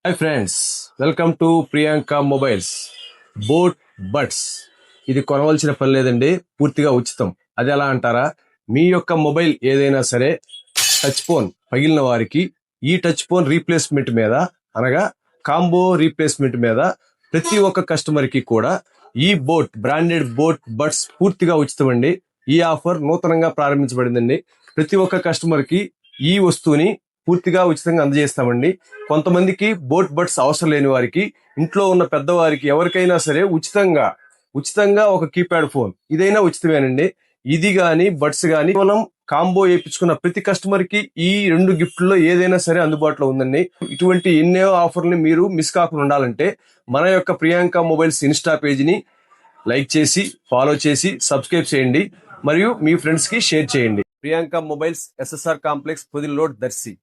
Hi friends, welcome to Priyanka mobiles. Boat buds ఇది కొనవలసిన పని లేదండి, పూర్తిగా ఉచితం. అది ఎలా అంటారా? మీ యొక్క మొబైల్ ఏదైనా సరే టచ్ ఫోన్ పగిలిన వారికి ఈ టచ్ ఫోన్ రీప్లేస్మెంట్ మీద, అనగా కాంబో రీప్లేస్మెంట్ మీద ప్రతి ఒక్క కస్టమర్ కి కూడా ఈ బ్రాండెడ్ బోట్ బడ్స్ పూర్తిగా ఉచితం అండి. ఈ ఆఫర్ నూతనంగా ప్రారంభించబడిందండి. ప్రతి ఒక్క కస్టమర్ కి ఈ వస్తువుని పూర్తిగా ఉచితంగా అందజేస్తామండి. కొంతమందికి బోట్ బడ్స్ అవసరం లేని వారికి, ఇంట్లో ఉన్న పెద్దవారికి, ఎవరికైనా సరే ఉచితంగా ఒక కీప్యాడ్ ఫోన్ ఇదైనా ఉచితమేనండి. ఇది గాని బడ్స్ గాని కేవలం కాంబో వేయించుకున్న ప్రతి కస్టమర్ కి ఈ రెండు గిఫ్ట్లో ఏదైనా సరే అందుబాటులో ఉందండి. ఇటువంటి ఎన్నో ఆఫర్ని మీరు మిస్ కాకుండా ఉండాలంటే మన యొక్క ప్రియాంక మొబైల్స్ ఇన్స్టా పేజీని లైక్ చేసి, ఫాలో చేసి, సబ్స్క్రైబ్ చేయండి. మరియు మీ ఫ్రెండ్స్ కి షేర్ చేయండి. Priyanka mobiles, SSR complex, Podili road, Darsi.